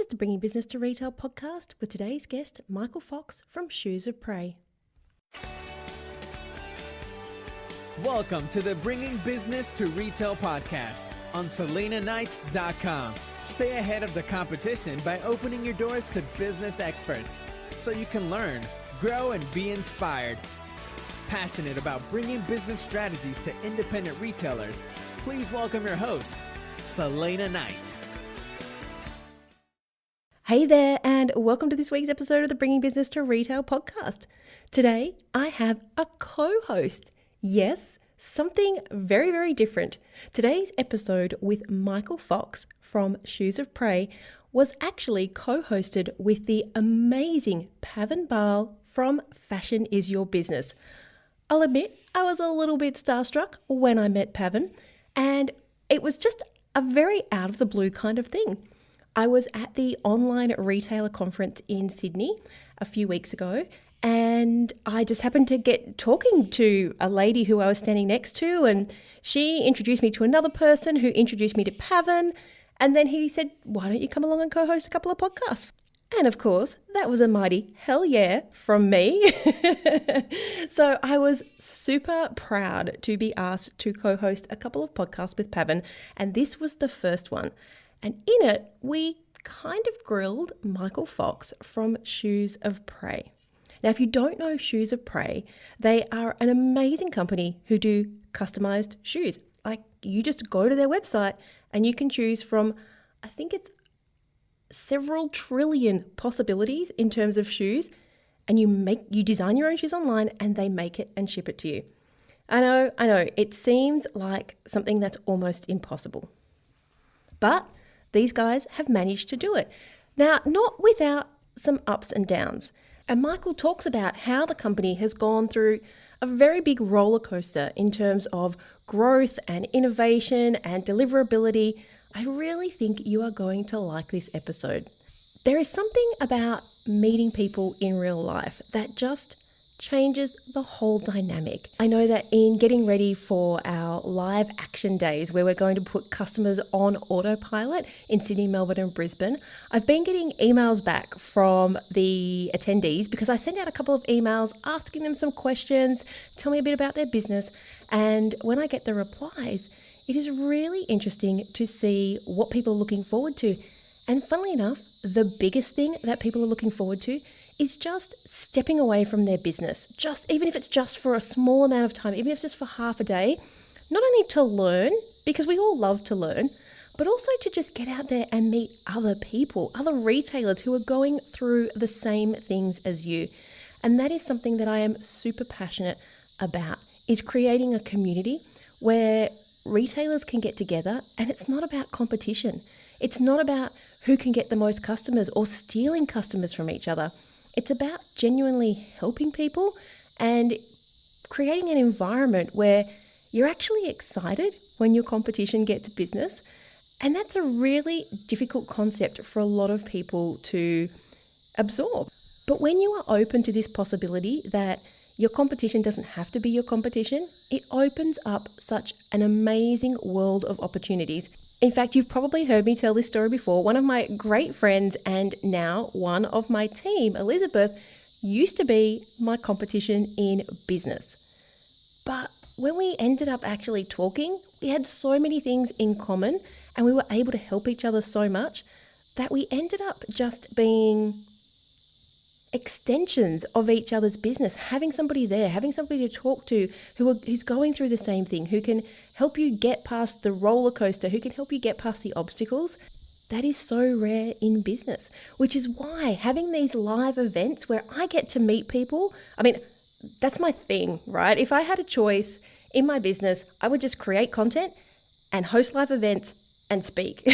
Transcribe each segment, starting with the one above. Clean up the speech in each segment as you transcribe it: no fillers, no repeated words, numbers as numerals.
is the Bringing Business to Retail podcast with today's guest, Michael Fox from Shoes of Prey. Welcome to the Bringing Business to Retail podcast on SelinaKnight.com. Stay ahead of the competition by opening your doors to business experts so you can learn, grow, and be inspired. Passionate about bringing business strategies to independent retailers, please welcome your host, Selina Knight. Hey there, and welcome to this week's episode of the Bringing Business to Retail podcast. Today, I have a co-host. Yes, something very, very different. Today's episode with Michael Fox from Shoes of Prey was actually co-hosted with the amazing Pavan Bal from Fashion Is Your Business. I'll admit, I was a little bit starstruck when I met Pavan, and it was just a very out of the blue kind of thing. I was at the online retailer conference in Sydney a few weeks ago, and I just happened to get talking to a lady who I was standing next to, and she introduced me to another person who introduced me to Pavan, and then he said, why don't you come along and co-host a couple of podcasts? And of course, that was a mighty hell yeah from me. So I was super proud to be asked to co-host a couple of podcasts with Pavan, and this was the first one. And in it, we kind of grilled Michael Fox from Shoes of Prey. Now, if you don't know Shoes of Prey, they are an amazing company who do customized shoes. Like, you just go to their website and you can choose from, I think it's several trillion possibilities in terms of shoes, and you design your own shoes online and they make it and ship it to you. I know, it seems like something that's almost impossible. But these guys have managed to do it. Now, not without some ups and downs. And Michael talks about how the company has gone through a very big roller coaster in terms of growth and innovation and deliverability. I really think you are going to like this episode. There is something about meeting people in real life that just changes the whole dynamic. I know that in getting ready for our live action days where we're going to put customers on autopilot in Sydney, Melbourne and Brisbane, I've been getting emails back from the attendees because I sent out a couple of emails asking them some questions, tell me a bit about their business, and when I get the replies, it is really interesting to see what people are looking forward to. And funnily enough, the biggest thing that people are looking forward to is just stepping away from their business, just even if it's just for a small amount of time, even if it's just for half a day, not only to learn, because we all love to learn, but also to just get out there and meet other people, other retailers who are going through the same things as you. And that is something that I am super passionate about, is creating a community where retailers can get together, and it's not about competition. It's not about who can get the most customers or stealing customers from each other. It's about genuinely helping people and creating an environment where you're actually excited when your competition gets business. And that's a really difficult concept for a lot of people to absorb. But when you are open to this possibility that your competition doesn't have to be your competition, it opens up such an amazing world of opportunities. In fact, you've probably heard me tell this story before. One of my great friends and now one of my team, Elizabeth, used to be my competition in business. But when we ended up actually talking, we had so many things in common and we were able to help each other so much that we ended up just being extensions of each other's business, having somebody there, having somebody to talk to who's going through the same thing, who can help you get past the roller coaster, who can help you get past the obstacles. That is so rare in business, which is why having these live events where I get to meet people, I mean, that's my thing, right? If I had a choice in my business, I would just create content and host live events and speak.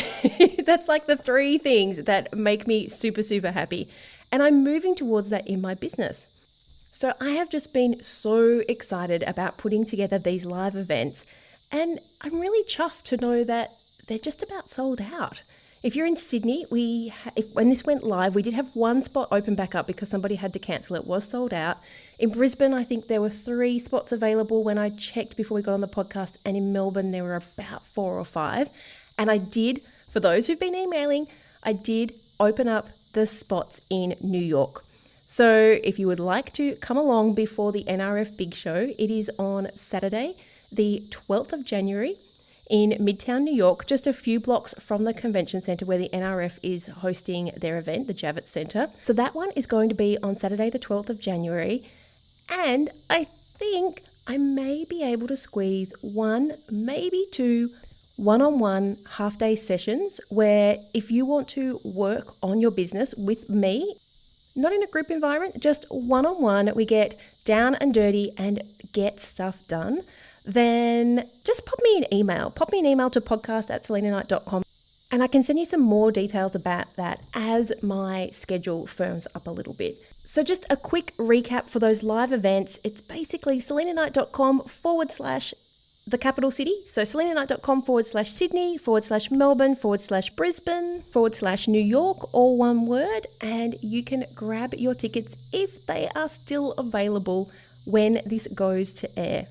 That's like the three things that make me super, super happy. And I'm moving towards that in my business. So I have just been so excited about putting together these live events. And I'm really chuffed to know that they're just about sold out. If you're in Sydney, when this went live, we did have one spot open back up because somebody had to cancel. It was sold out. In Brisbane, I think there were 3 spots available when I checked before we got on the podcast. And in Melbourne, there were about 4 or 5. And I did, for those who've been emailing, I did open up the spots in New York. So if you would like to come along before the NRF Big Show, it is on Saturday, the 12th of January in Midtown, New York, just a few blocks from the convention center where the NRF is hosting their event, the Javits Center. So that one is going to be on Saturday, the 12th of January. And I think I may be able to squeeze one, maybe two one-on-one half-day sessions where if you want to work on your business with me, not in a group environment, just one-on-one, we get down and dirty and get stuff done, then just pop me an email. Pop me an email to podcast@selinaknight.com and I can send you some more details about that as my schedule firms up a little bit. So just a quick recap for those live events. It's basically selinaknight.com/the capital city. So selinaknight.com/Sydney, /Melbourne, /Brisbane, /New York, all one word. And you can grab your tickets if they are still available when this goes to air.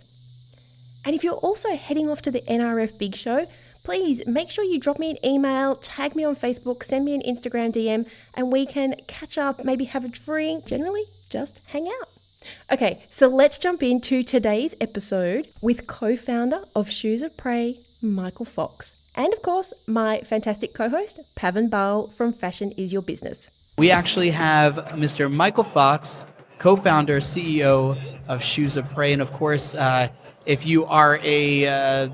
And if you're also heading off to the NRF Big Show, please make sure you drop me an email, tag me on Facebook, send me an Instagram DM, and we can catch up, maybe have a drink, generally just hang out. Okay, so let's jump into today's episode with co-founder of Shoes of Prey, Michael Fox, and of course, my fantastic co-host, Pavan Bal from Fashion Is Your Business. We actually have Mr. Michael Fox, co-founder, CEO of Shoes of Prey, and of course, if you are a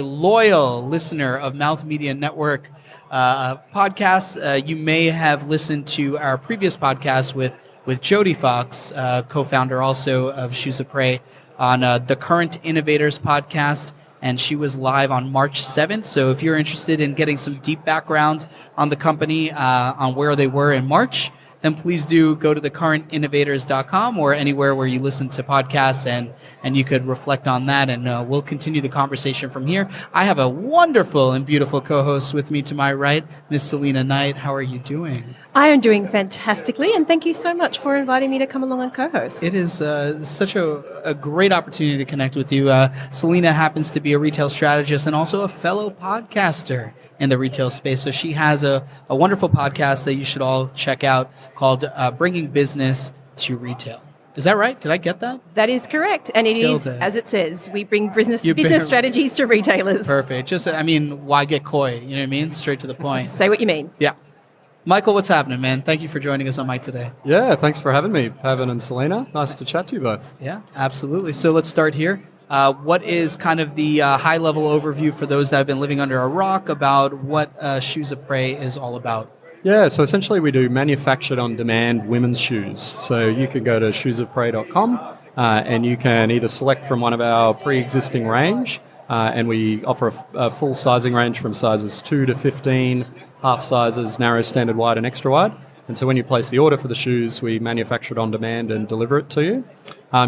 loyal listener of Mouth Media Network podcasts, you may have listened to our previous podcast with Jodie Fox, co-founder also of Shoes of Prey, on the Current Innovators podcast, and she was live on March 7th. So if you're interested in getting some deep background on the company, on where they were in March, then please do go to thecurrentinnovators.com or anywhere where you listen to podcasts, and you could reflect on that, and we'll continue the conversation from here. I have a wonderful and beautiful co-host with me to my right, Miss Selina Knight. How are you doing? I am doing fantastically, and thank you so much for inviting me to come along and co-host. It is such a great opportunity to connect with you. Selina happens to be a retail strategist and also a fellow podcaster in the retail space. So she has a wonderful podcast that you should all check out called Bringing Business to Retail. Is that right? Did I get that? That is correct. And it is, as it says, we bring business strategies to retailers. Perfect. Just, why get coy? You know what I mean? Straight to the point. Say what you mean. Yeah. Michael, what's happening, man? Thank you for joining us on Mike today. Yeah, thanks for having me, Pavan and Selina. Nice to chat to you both. Yeah, absolutely. So let's start here. What is kind of the high-level overview for those that have been living under a rock about what Shoes of Prey is all about? Yeah, so essentially we do manufactured on demand women's shoes. So you can go to shoesofprey.com and you can either select from one of our pre-existing range, and we offer a full sizing range from sizes 2 to 15, half sizes, narrow, standard, wide, and extra wide. And so when you place the order for the shoes, we manufacture it on demand and deliver it to you.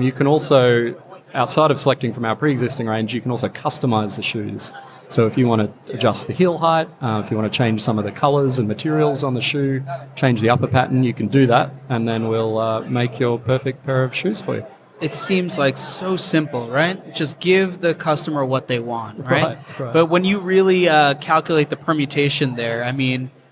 You can also, outside of selecting from our pre-existing range, you can also customize the shoes. So if you want to adjust the heel height, if you want to change some of the colors and materials on the shoe, change the upper pattern, you can do that, and then we'll make your perfect pair of shoes for you. It seems like so simple, right? Just give the customer what they want, right? Right. But when you really calculate the permutation there,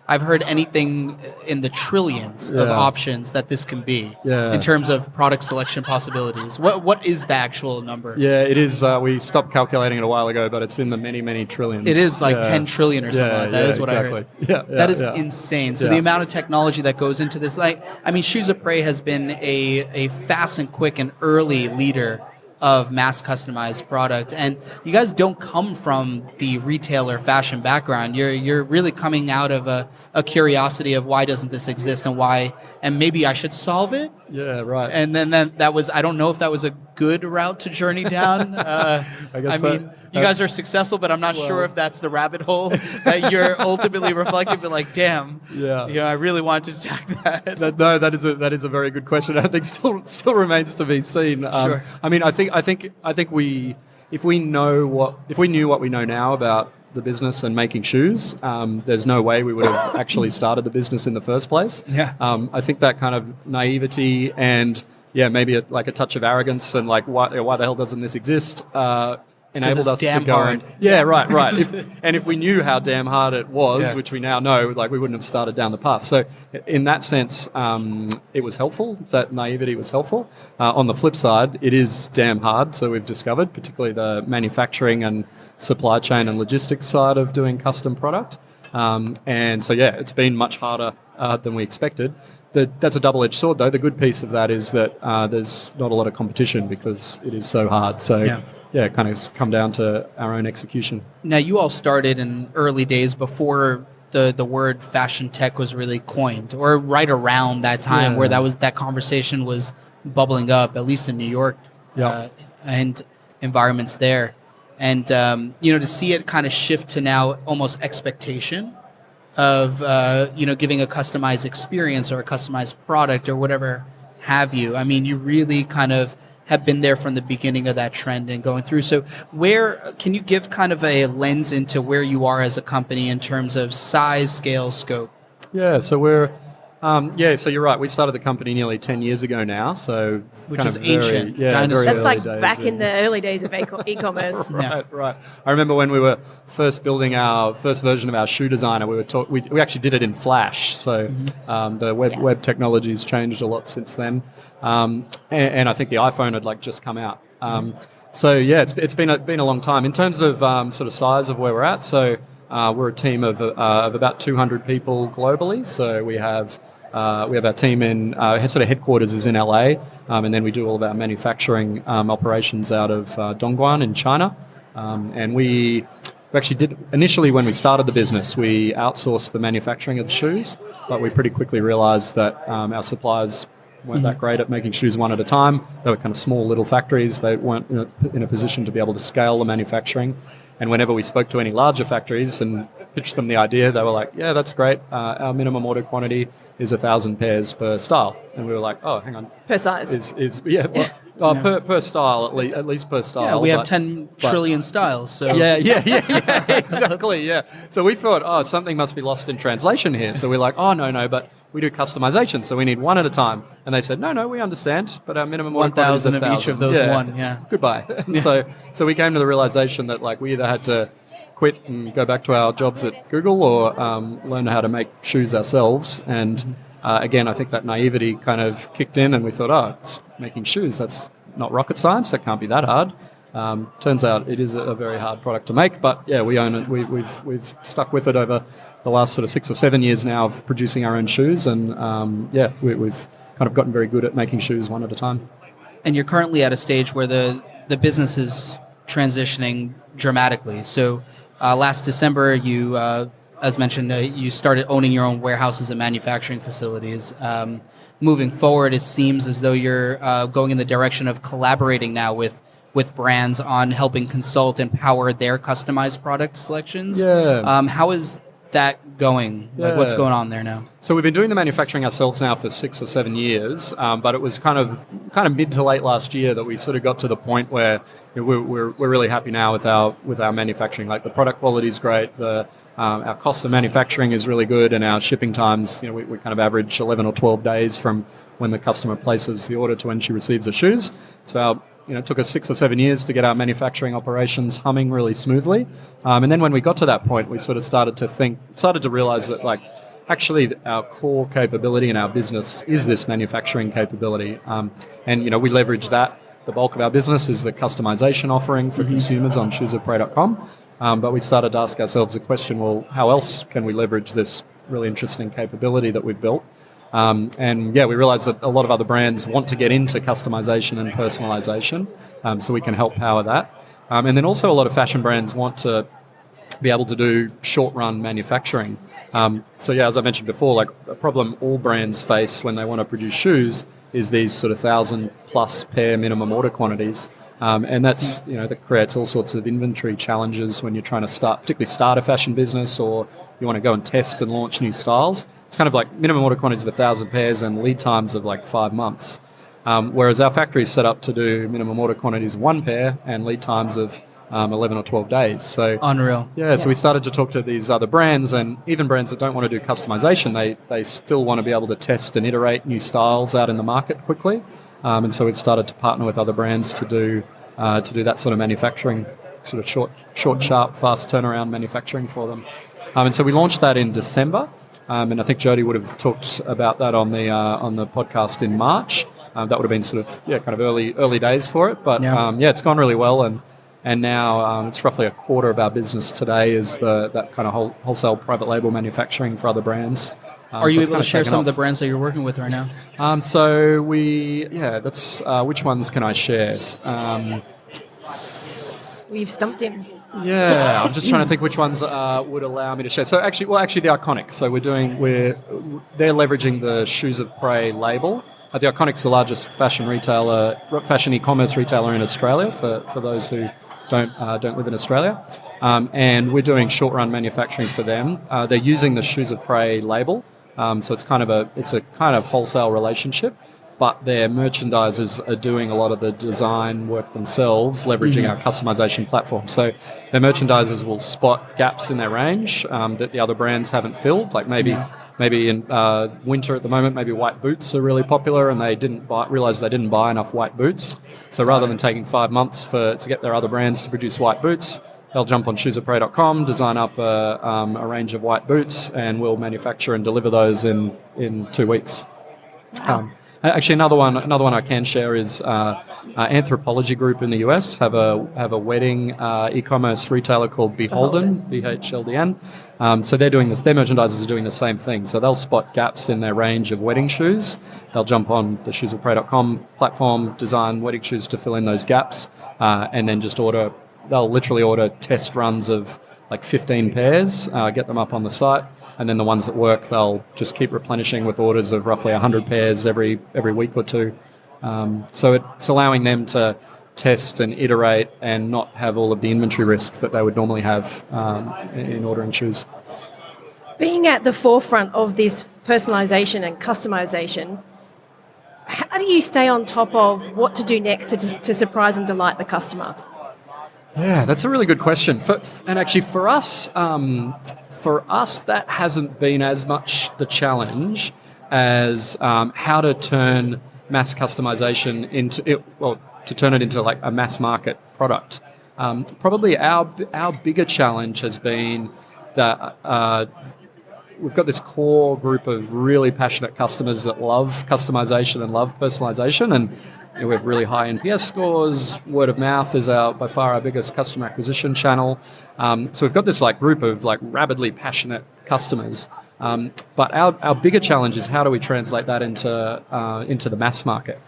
I've heard anything in the trillions of options that this can be in terms of product selection possibilities. What is the actual number? Yeah, it is. We stopped calculating it a while ago, but it's in the many, many trillions. It is like 10 trillion or something like that. That is what exactly. I heard. That is insane. So the amount of technology that goes into this, Shoes of Prey has been a fast and quick and early leader of mass customized product, and you guys don't come from the retailer fashion background. You're really coming out of a curiosity of why doesn't this exist and maybe I should solve it. Yeah, right. And then that was, I don't know if that was a good route to journey down. You guys are successful, but I'm not sure if that's the rabbit hole that you're ultimately reflecting. But damn, I really wanted to attack that. That is a very good question. I think still remains to be seen. Sure. I think if we knew what we know now about the business and making shoes, there's no way we would have actually started the business in the first place. Yeah. I think that kind of naivety and maybe a touch of arrogance and why the hell doesn't this exist enabled us it's damn to go hard. right. If we knew how damn hard it was, which we now know, like we wouldn't have started down the path. So in that sense, it was helpful. That naivety was helpful. On the flip side, it is damn hard. So we've discovered, particularly the manufacturing and supply chain and logistics side of doing custom product. And so it's been much harder than we expected. That's a double-edged sword, though. The good piece of that is that there's not a lot of competition because it is so hard. So it kind of come down to our own execution. Now, you all started in early days before the word fashion tech was really coined, or right around that time where that conversation was bubbling up, at least in New York and environments there. And, to see it kind of shift to now almost expectation of, giving a customized experience or a customized product or whatever have you. I mean, you really kind of have been there from the beginning of that trend and going through. So where can you give kind of a lens into where you are as a company in terms of size, scale, scope? Yeah, so we're so you're right. We started the company nearly 10 years ago now, so which is ancient. That's like days, back in the early days of e-commerce. Right. I remember when we were first building our first version of our shoe designer, we actually did it in Flash. So the web technology's changed a lot since then, and I think the iPhone had just come out. It's been a long time in terms of sort of size of where we're at. So we're a team of about 200 people globally. So we have our team in sort of headquarters is in LA, and then we do all of our manufacturing operations out of Dongguan in China. And we actually did initially when we started the business, we outsourced the manufacturing of the shoes, but we pretty quickly realized that our suppliers weren't that great at making shoes one at a time. They were kind of small little factories. They weren't in a position to be able to scale the manufacturing. And whenever we spoke to any larger factories and pitched them the idea, they were like, yeah, that's great. Our minimum order quantity is 1,000 pairs per style. And we were like, oh, hang on. Per size. Per style, at least per style. Yeah, we have 10 trillion styles. So Yeah, exactly, yeah. So we thought, something must be lost in translation here. So we're like, no, but we do customization, so we need one at a time. And they said, no, we understand, but our minimum order quantity is 1,000 of each of those one, Goodbye. So we came to the realization that we either had to quit and go back to our jobs at Google or learn how to make shoes ourselves. And again, I think that naivety kind of kicked in and we thought, it's making shoes, that's not rocket science, that can't be that hard. Turns out it is a very hard product to make, but we own it. We've stuck with it over the last sort of 6 or 7 years now of producing our own shoes, and we've kind of gotten very good at making shoes one at a time. And you're currently at a stage where the business is transitioning dramatically. So last December, you, as mentioned, you started owning your own warehouses and manufacturing facilities. Moving forward, it seems as though you're going in the direction of collaborating now with brands on helping consult and power their customized product selections. How is that going? What's going on there now? So we've been doing the manufacturing ourselves now for 6 or 7 years, but it was kind of mid to late last year that we sort of got to the point where we're really happy now with our manufacturing. The product quality is great, our cost of manufacturing is really good, and our shipping times, we kind of average 11 or 12 days from when the customer places the order to when she receives the shoes. So it took us 6 or 7 years to get our manufacturing operations humming really smoothly. And then when we got to that point, we sort of started to realize that actually our core capability in our business is this manufacturing capability. And we leverage that. The bulk of our business is the customization offering for consumers on shoesofprey.com. But we started to ask ourselves the question, well, how else can we leverage this really interesting capability that we've built? We realized that a lot of other brands want to get into customization and personalization, so we can help power that. And then also a lot of fashion brands want to be able to do short-run manufacturing. As I mentioned before, a problem all brands face when they want to produce shoes is these sort of 1,000+ pair minimum order quantities. And that's, that creates all sorts of inventory challenges when you're trying to particularly start a fashion business, or you want to go and test and launch new styles. It's kind of minimum order quantities of 1,000 pairs and lead times of 5 months. Whereas our factory is set up to do minimum order quantities of 1 pair and lead times of 11 or 12 days. So unreal. So we started to talk to these other brands, and even brands that don't want to do customization, they still want to be able to test and iterate new styles out in the market quickly. And so we've started to partner with other brands to do that sort of manufacturing. sort of short, sharp, fast turnaround manufacturing for them. And so we launched that in December, and I think Jody would have talked about that on the podcast in March. That would have been sort of kind of early days for it, but it's gone really well, and now it's roughly a quarter of our business today is that kind of wholesale private label manufacturing for other brands. Are you able to share some of the brands that you're working with right now? That's which ones can I share? We've stumped him. Yeah, I'm just trying to think which ones would allow me to share. So actually the Iconic. So they're leveraging the Shoes of Prey label. The Iconic's the largest fashion e-commerce retailer in Australia for those who don't live in Australia. And we're doing short-run manufacturing for them. They're using the Shoes of Prey label. So it's a kind of wholesale relationship, but their merchandisers are doing a lot of the design work themselves, leveraging our customization platform. So their merchandisers will spot gaps in their range that the other brands haven't filled. Like maybe in winter at the moment, maybe white boots are really popular, and they realize they didn't buy enough white boots. So rather than taking 5 months to get their other brands to produce white boots, they'll jump on shoesofprey.com, design up a range of white boots, and we'll manufacture and deliver those in 2 weeks. Actually, another one I can share is Anthropology Group in the US have a wedding e-commerce retailer called Beholden, BHLDN. So they're doing this. Their merchandisers are doing the same thing. So they'll spot gaps in their range of wedding shoes. They'll jump on the shoesofprey.com platform, design wedding shoes to fill in those gaps, and then just order. They'll literally order test runs of like 15 pairs, get them up on the site, and then the ones that work, they'll just keep replenishing with orders of roughly 100 pairs every week or two. So it's allowing them to test and iterate and not have all of the inventory risk that they would normally have in ordering shoes. Being at the forefront of this personalisation and customisation, how do you stay on top of what to do next to surprise and delight the customer? Yeah, that's a really good question. And actually, for us, that hasn't been as much the challenge as how to turn mass customization to turn it into like a mass market product. Probably our bigger challenge has been that we've got this core group of really passionate customers that love customization and love personalization, and we have really high NPS scores. Word of mouth is by far our biggest customer acquisition channel. So we've got this like group of like rabidly passionate customers. But our bigger challenge is how do we translate that into the mass market?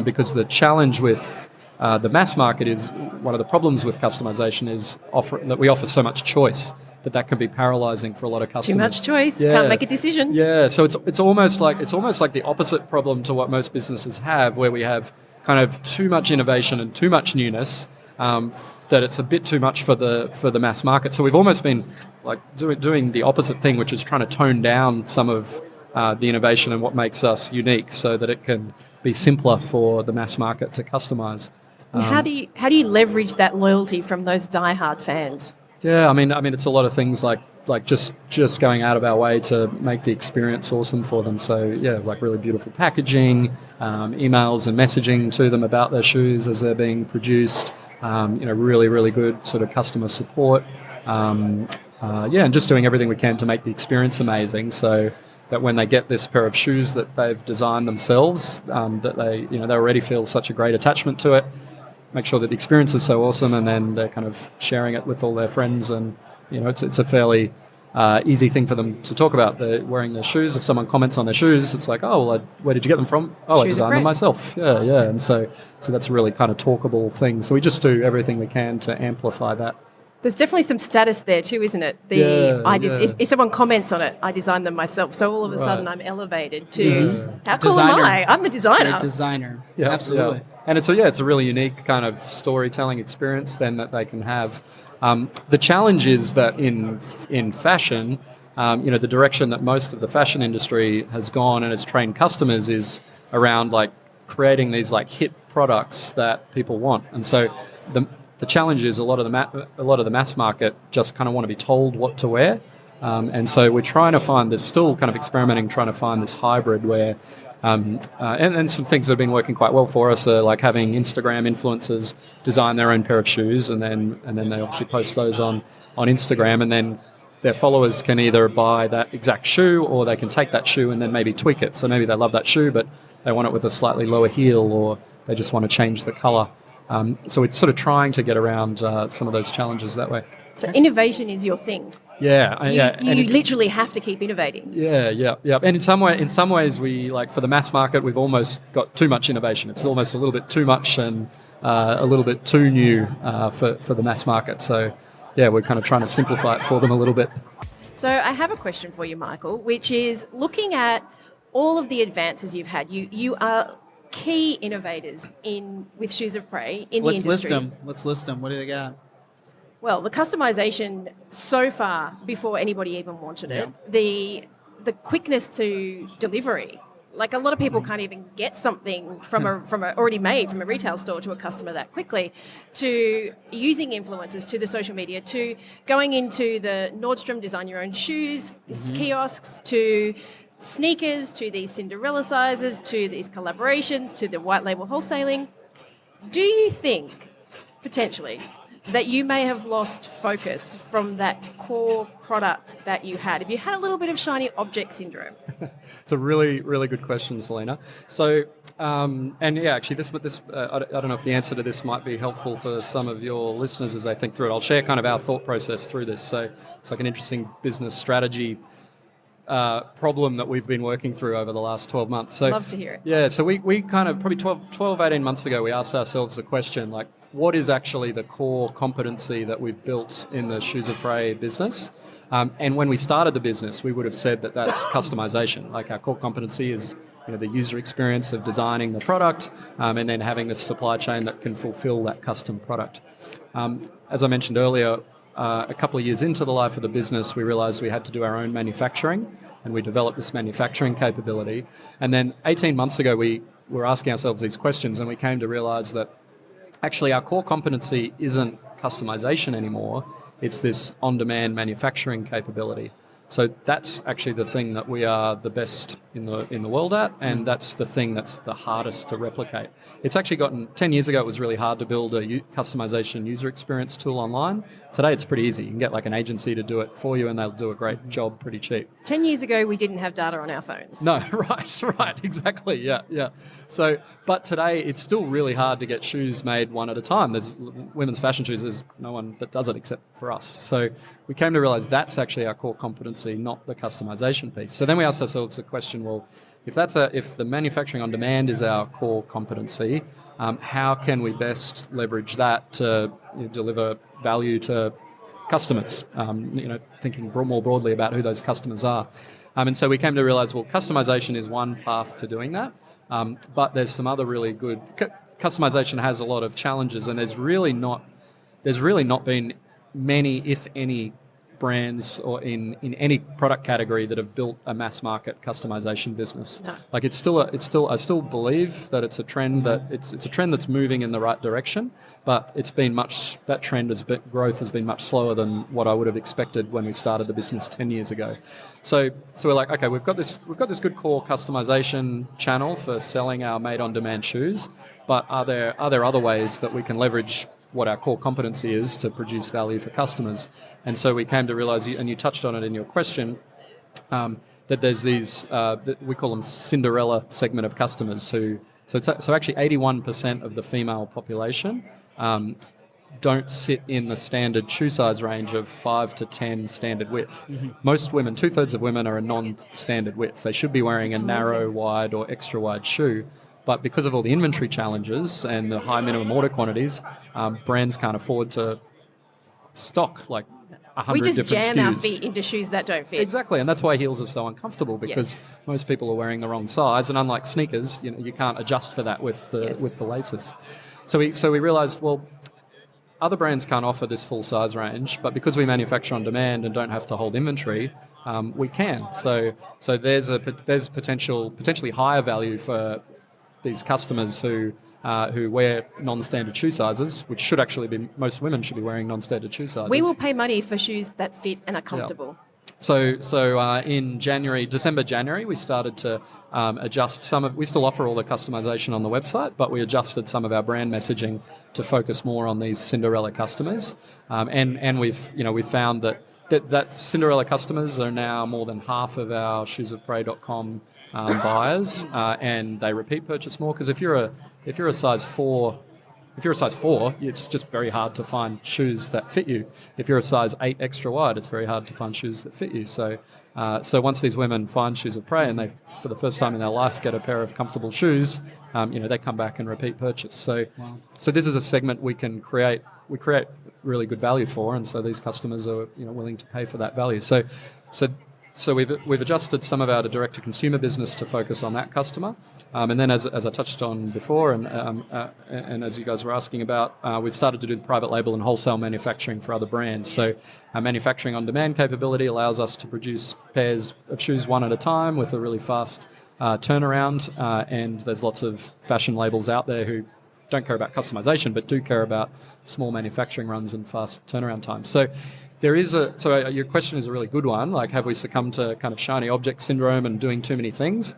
Because the challenge with the mass market is one of the problems with customization is that we offer so much choice that can be paralyzing for a lot of customers. Too much choice, can't make a decision. Yeah, so it's almost like the opposite problem to what most businesses have, where we have kind of too much innovation and too much newness, that it's a bit too much for the mass market. So we've almost been like doing the opposite thing, which is trying to tone down some of the innovation and what makes us unique, so that it can be simpler for the mass market to customize. How do you leverage that loyalty from those diehard fans? Yeah, I mean, it's a lot of things like just going out of our way to make the experience awesome for them. So yeah, like really beautiful packaging, emails and messaging to them about their shoes as they're being produced. Really, really good sort of customer support. And just doing everything we can to make the experience amazing, so that when they get this pair of shoes that they've designed themselves, that they already feel such a great attachment to it. Make sure that the experience is so awesome, and then they're kind of sharing it with all their friends, and it's a fairly easy thing for them to talk about. They're wearing their shoes. If someone comments on their shoes, it's like, oh, well, where did you get them from? Oh, I designed them myself. Yeah, and so that's a really kind of talkable thing. So we just do everything we can to amplify that. There's definitely some status there too, isn't it? If someone comments on it, I designed them myself. So all of a sudden I'm elevated to, how cool am I? I'm a designer. You're a designer. Yeah, absolutely. Yeah. And it's a really unique kind of storytelling experience then that they can have. The challenge is that in fashion, the direction that most of the fashion industry has gone and has trained customers is around like creating these like hit products that people want. And so the challenge is a lot of the mass market just kind of want to be told what to wear. And so we're trying to find this, still kind of experimenting, trying to find this hybrid where, and some things that have been working quite well for us are like having Instagram influencers design their own pair of shoes, and then they obviously post those on Instagram, and then their followers can either buy that exact shoe or they can take that shoe and then maybe tweak it. So maybe they love that shoe, but they want it with a slightly lower heel, or they just want to change the color. So we're sort of trying to get around some of those challenges that way. So innovation is your thing. Yeah, You literally have to keep innovating. Yeah. And in some ways, we like for the mass market, we've almost got too much innovation. It's almost a little bit too much and a little bit too new for the mass market. So yeah, we're kind of trying to simplify it for them a little bit. So I have a question for you, Michael, which is looking at all of the advances you've had. You are key innovators with Shoes of Prey in the industry. Let's list them. What do they got? Well, the customization so far, before anybody even wanted it, the quickness to delivery. Like a lot of people can't even get something from a already made from a retail store to a customer that quickly, to using influencers, to the social media, to going into the Nordstrom design your own shoes, kiosks, to sneakers, to these Cinderella sizes, to these collaborations, to the white label wholesaling. Do you think, potentially, that you may have lost focus from that core product that you had? Have you had a little bit of shiny object syndrome? It's a really, really good question, Selina. So, and yeah, actually, this I don't know if the answer to this might be helpful for some of your listeners as they think through it. I'll share kind of our thought process through this. So it's like an interesting business strategy problem that we've been working through over the last 12 months. So, love to hear it. Yeah, so we kind of probably 12, 18 months ago, we asked ourselves the question, like, what is actually the core competency that we've built in the Shoes of Prey business? And when we started the business, we would have said that that's customization. Like our core competency is the user experience of designing the product and then having the supply chain that can fulfill that custom product. As I mentioned earlier, a couple of years into the life of the business, we realized we had to do our own manufacturing, and we developed this manufacturing capability. And then 18 months ago, we were asking ourselves these questions, and we came to realize that actually our core competency isn't customization anymore, it's this on-demand manufacturing capability. So that's actually the thing that we are the best in the world at, and that's the thing that's the hardest to replicate. It's actually 10 years ago, it was really hard to build a customization user experience tool online. Today, it's pretty easy. You can get like an agency to do it for you, and they'll do a great job pretty cheap. 10 years ago, we didn't have data on our phones. No, right, exactly, yeah. So, but today, it's still really hard to get shoes made one at a time. There's women's fashion shoes, there's no one that does it except for us. So we came to realize that's actually our core competency, not the customization piece. So then we asked ourselves the question, well, if the manufacturing on demand is our core competency, how can we best leverage that to deliver value to customers? Thinking more broadly about who those customers are. And so we came to realize, well, customization is one path to doing that, but there's some other really good... Customization has a lot of challenges, and there's really not been many, if any, brands or in any product category that have built a mass market customization business. No. Like I still believe that it's a trend it's a trend that's moving in the right direction, but growth has been much slower than what I would have expected when we started the business 10 years ago. So we're like, okay, we've got this good core customization channel for selling our made on demand shoes, but are there other ways that we can leverage what our core competency is to produce value for customers? And so we came to realize, and you touched on it in your question, that there's these, we call them Cinderella segment of customers so actually 81% of the female population don't sit in the standard shoe size range of 5 to 10 standard width. Mm-hmm. Most women, 2/3 of women are a non-standard width. They should be wearing a narrow, wide or extra wide shoe. But because of all the inventory challenges and the high minimum order quantities, brands can't afford to stock like 100 different SKUs. We just jam our feet into shoes that don't fit. Exactly, and that's why heels are so uncomfortable, because most people are wearing the wrong size, and unlike sneakers, you can't adjust for that with the laces. So we realised, well, other brands can't offer this full size range, but because we manufacture on demand and don't have to hold inventory, we can. So there's potentially higher value for these customers who wear non-standard shoe sizes, which should actually be, most women should be wearing non-standard shoe sizes. We will pay money for shoes that fit and are comfortable. Yeah. In December, January, we started to adjust we still offer all the customization on the website, but we adjusted some of our brand messaging to focus more on these Cinderella customers. And we've found that Cinderella customers are now more than half of our shoesofprey.com buyers, and they repeat purchase more, because if you're a size 4, it's just very hard to find shoes that fit you. If you're a size 8 extra wide, it's very hard to find shoes that fit you. So once these women find Shoes of Prey and they, for the first time in their life, get a pair of comfortable shoes, they come back and repeat purchase. So this is a segment we create really good value for, and so these customers are willing to pay for that value. So we've adjusted some of our direct-to-consumer business to focus on that customer. And then, as I touched on before, and as you guys were asking about, we've started to do private label and wholesale manufacturing for other brands. So our manufacturing on demand capability allows us to produce pairs of shoes one at a time with a really fast turnaround. And there's lots of fashion labels out there who don't care about customization, but do care about small manufacturing runs and fast turnaround times. So your question is a really good one. Like, have we succumbed to kind of shiny object syndrome and doing too many things?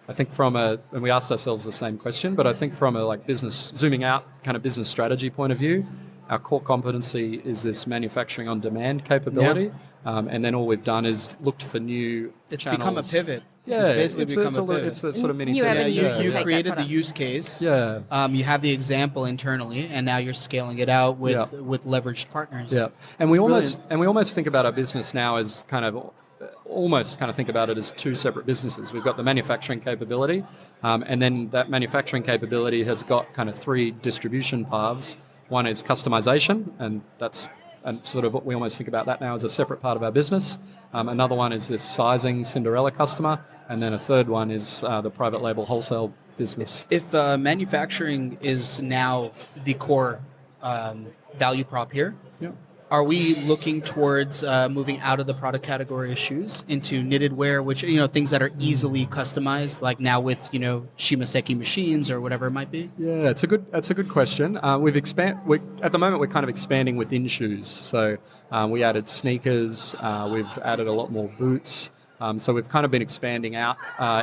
I think and we asked ourselves the same question, but I think from a business, zooming out kind of business strategy point of view, our core competency is this manufacturing on demand capability. Yeah. And then all we've done is looked for new channels. Become a pivot. Yeah, it's basically become a pivot. It's a sort of mini pivot. You created the use case. Yeah. You have the example internally, and now you're scaling it out with leveraged partners. Yeah. And we almost think about our business now as almost think about it as two separate businesses. We've got the manufacturing capability, and then that manufacturing capability has got kind of 3 distribution paths. One is customization, and sort of we almost think about that now as a separate part of our business. Another one is this sizing Cinderella customer, and then a third one is the private label wholesale business. If manufacturing is now the core value prop here, are we looking towards moving out of the product category of shoes into Knittedware, which things that are easily customized, like now with Shimaseki machines or whatever it might be? Yeah, that's a good question. At the moment we're kind of expanding within shoes. So we added sneakers. We've added a lot more boots. So we've kind of been expanding out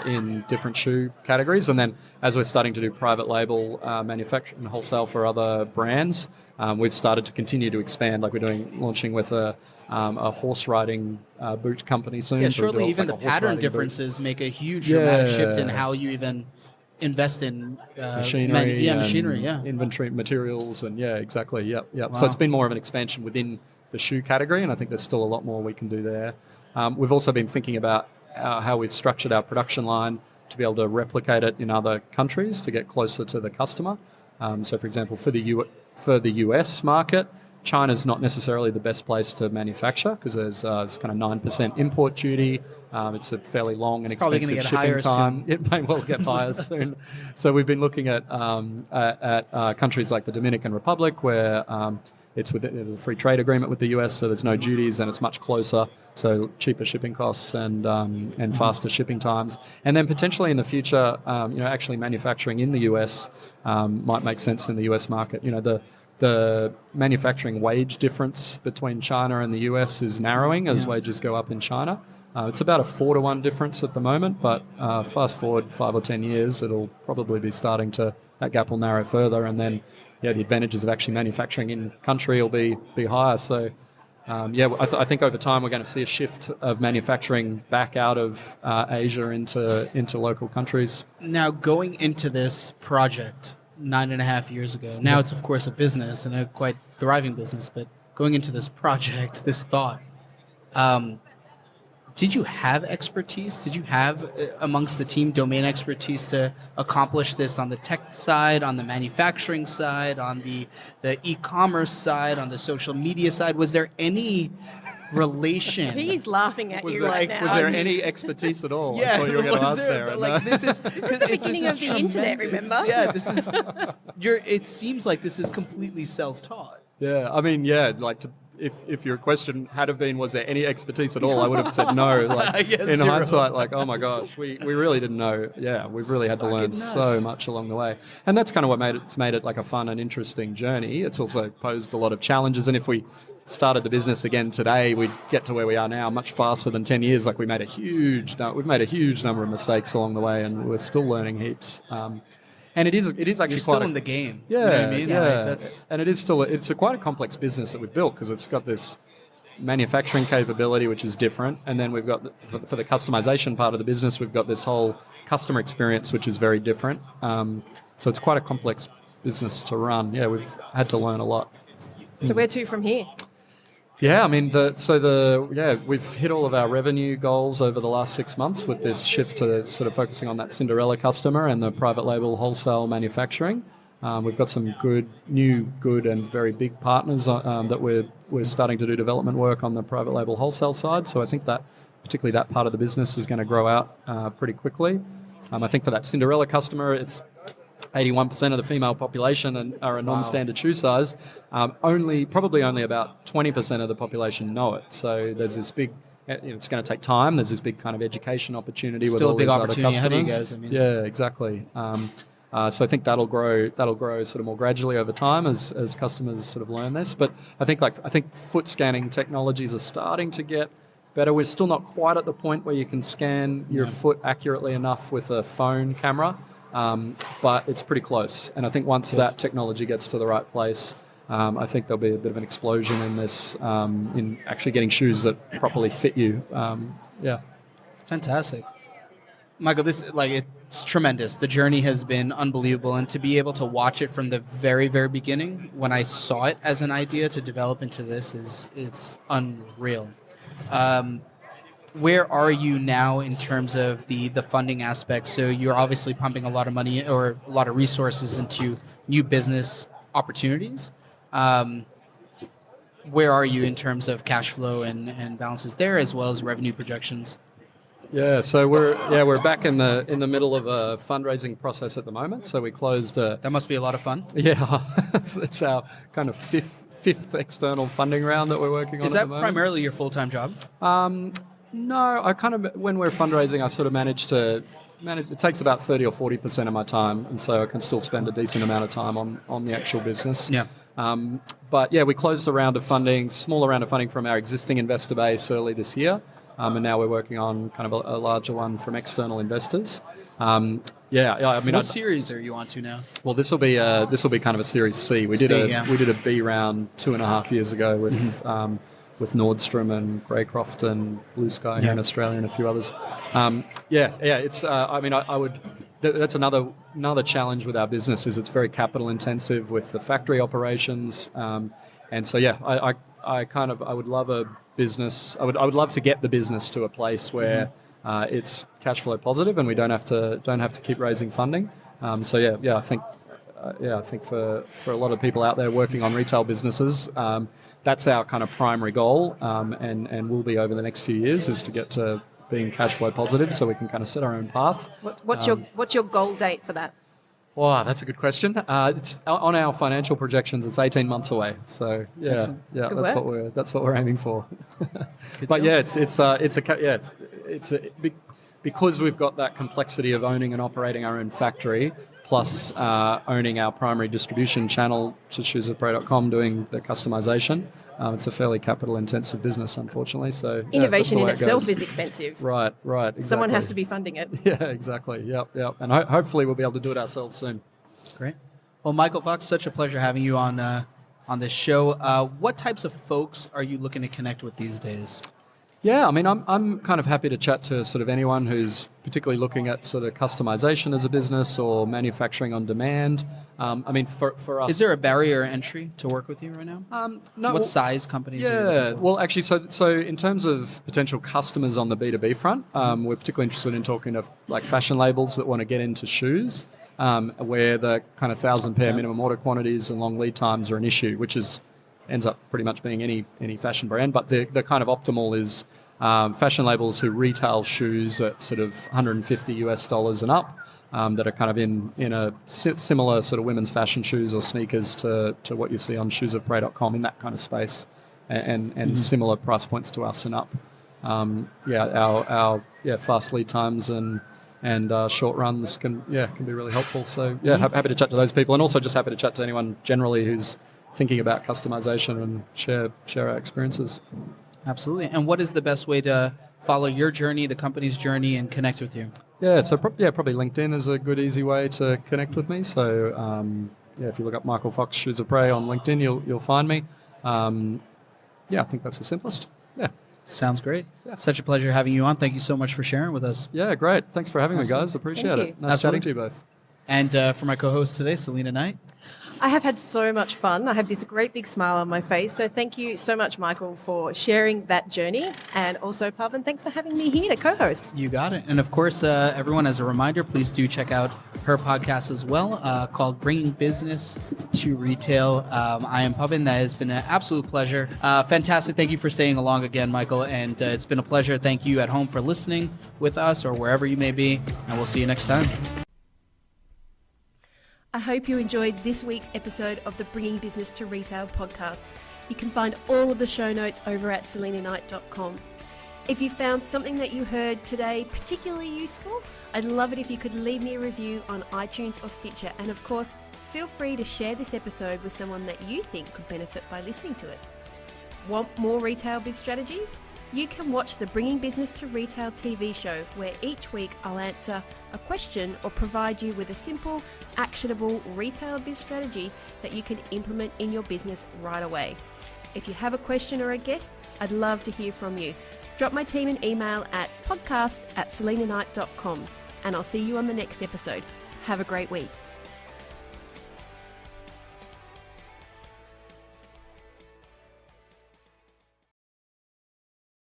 in different shoe categories, and then as we're starting to do private label manufacturing and wholesale for other brands, we've started to continue to expand. Like we're launching with a horse riding boot company soon. Yeah, surely even the pattern differences make a huge dramatic shift in how you even invest in machinery, inventory materials, and exactly. Yep. Wow. So it's been more of an expansion within the shoe category, and I think there's still a lot more we can do there. We've also been thinking about how we've structured our production line to be able to replicate it in other countries to get closer to the customer. So, for example, for the US market, China's not necessarily the best place to manufacture because there's kind of 9% import duty. It's a fairly long and expensive shipping time. It may well get higher soon. So we've been looking at countries like the Dominican Republic, where it's with a free trade agreement with the US, so there's no duties and it's much closer, so cheaper shipping costs and faster shipping times. And then potentially in the future, actually manufacturing in the US might make sense in the US market. The manufacturing wage difference between China and the US is narrowing as wages go up in China. It's about a 4-to-1 difference at the moment, but fast forward 5 or 10 years, it'll probably be that gap will narrow further, and then the advantages of actually manufacturing in country will be higher. So I think over time we're going to see a shift of manufacturing back out of Asia into local countries. Now, going into this project 9.5 years ago, now it's of course a business and a quite thriving business, but going into this project, this thought, did you have expertise? Did you have amongst the team domain expertise to accomplish this on the tech side, on the manufacturing side, on the e-commerce side, on the social media side? Was there any relation? He's laughing at you right now. Was there any expertise at all? Yeah, I thought you were going to ask there. This is the beginning of the internet, remember? Yeah, this is. It seems like this is completely self-taught. Yeah, I mean, If your question had have been, was there any expertise at all, I would have said no. In zero. hindsight, oh my gosh, we really didn't know. Yeah, we've really had to learn so much along the way. And that's kind of what made it like a fun and interesting journey. It's also posed a lot of challenges. And if we started the business again today, we'd get to where we are now much faster than 10 years. Like we've made a huge number of mistakes along the way, and we're still learning heaps. And it is actually You're quite still in the game. Yeah, You know what I mean? yeah. Like, that's And it's quite a complex business that we've built, because it's got this manufacturing capability which is different, and then we've got for the customization part of the business, we've got this whole customer experience which is very different. So it's quite a complex business to run. Yeah, we've had to learn a lot. So where to from here? Yeah, I mean, we've hit all of our revenue goals over the last 6 months with this shift to sort of focusing on that Cinderella customer and the private label wholesale manufacturing. We've got some good and very big partners that we're starting to do development work on the private label wholesale side. So I think that particularly that part of the business is going to grow out pretty quickly. I think for that Cinderella customer, it's 81% of the female population are a non-standard shoe size. Probably only about 20% of the population know it. So there's this big. It's going to take time. There's this big kind of education opportunity with all these other customers. Still a big opportunity ahead of you guys. Yeah, exactly. So I think that'll grow sort of more gradually over time as customers sort of learn this. But I think foot scanning technologies are starting to get better. We're still not quite at the point where you can scan your foot accurately enough with a phone camera. But it's pretty close, and I think once that technology gets to the right place, I think there'll be a bit of an explosion in this, in actually getting shoes that properly fit you. Fantastic. Michael, it's tremendous. The journey has been unbelievable, and to be able to watch it from the very, very beginning, when I saw it as an idea to develop into this, it's unreal. Where are you now in terms of the funding aspect? So you're obviously pumping a lot of money or a lot of resources into new business opportunities. Where are you in terms of cash flow and balances there, as well as revenue projections? Yeah, so we're back in the middle of a fundraising process at the moment. So we closed. That must be a lot of fun. Yeah, it's our kind of fifth external funding round that we're working on. Is that primarily your full-time job? No, when we're fundraising, I sort of manage. It takes about 30 or 40% of my time, and so I can still spend a decent amount of time on the actual business. Yeah. But yeah, we closed a smaller round of funding from our existing investor base early this year, and now we're working on kind of a larger one from external investors. I mean, what series are you on to now? Well, this will be kind of a Series C. We did a B round 2.5 years ago with Nordstrom and Greycroft and Blue Sky here in Australia and a few others. It's. I mean, I would. That's another challenge with our business is it's very capital intensive with the factory operations, and so I would love a business. I would love to get the business to a place where it's cash flow positive and we don't have to keep raising funding. I think for a lot of people out there working on retail businesses, that's our kind of primary goal, and will be over the next few years is to get to being cash flow positive, so we can kind of set our own path. What's your goal date for that? Wow, that's a good question. It's on our financial projections. It's 18 months away. So that's what we're aiming for. But yeah, because we've got that complexity of owning and operating our own factory, plus owning our primary distribution channel to shoesofprey.com, doing the customization. It's a fairly capital-intensive business, unfortunately. So innovation in itself is expensive. Right, exactly. Someone has to be funding it. Yeah, exactly. Yep. And hopefully we'll be able to do it ourselves soon. Great. Well, Michael Fox, such a pleasure having you on this show. What types of folks are you looking to connect with these days? Yeah, I mean, I'm kind of happy to chat to sort of anyone who's particularly looking at sort of customization as a business or manufacturing on demand. I mean, for us... Is there a barrier entry to work with you right now? No. What size companies are you looking for? Well, actually, so in terms of potential customers on the B2B front, we're particularly interested in talking to like fashion labels that want to get into shoes, where the kind of 1,000 pair minimum order quantities and long lead times are an issue, which ends up pretty much being any fashion brand. But the kind of optimal is fashion labels who retail shoes at sort of $150 and up, that are kind of in a similar sort of women's fashion shoes or sneakers to what you see on shoesofprey.com, in that kind of space, and similar price points to us and up. Our fast lead times and short runs can be really helpful. So happy to chat to those people, and also just happy to chat to anyone generally who's thinking about customization and share our experiences. Absolutely. And what is the best way to follow your journey, the company's journey, and connect with you? Yeah, so probably LinkedIn is a good, easy way to connect with me. So if you look up Michael Fox Shoes of Prey on LinkedIn, you'll find me. I think that's the simplest. Yeah. Sounds great. Yeah. Such a pleasure having you on. Thank you so much for sharing with us. Yeah, great. Thanks for having Absolutely. me, guys. Appreciate Thank it. you. Nice Absolutely. chatting to you both. And for my co-host today, Selina Knight. I have had so much fun. I have this great big smile on my face. So thank you so much, Michael, for sharing that journey. And also, Pavan, thanks for having me here to co-host. You got it. And of course, everyone, as a reminder, please do check out her podcast as well, called Bringing Business to Retail. I am Pavan. That has been an absolute pleasure. Fantastic. Thank you for staying along again, Michael. And it's been a pleasure. Thank you at home for listening with us or wherever you may be. And we'll see you next time. I hope you enjoyed this week's episode of the Bringing Business to Retail podcast. You can find all of the show notes over at selinaknight.com. If you found something that you heard today particularly useful, I'd love it if you could leave me a review on iTunes or Stitcher. And of course, feel free to share this episode with someone that you think could benefit by listening to it. Want more retail biz strategies? You can watch the Bringing Business to Retail TV show, where each week I'll answer a question or provide you with a simple, actionable retail biz strategy that you can implement in your business right away. If you have a question or a guest, I'd love to hear from you. Drop my team an email at podcast@selinaknight.com, and I'll see you on the next episode. Have a great week.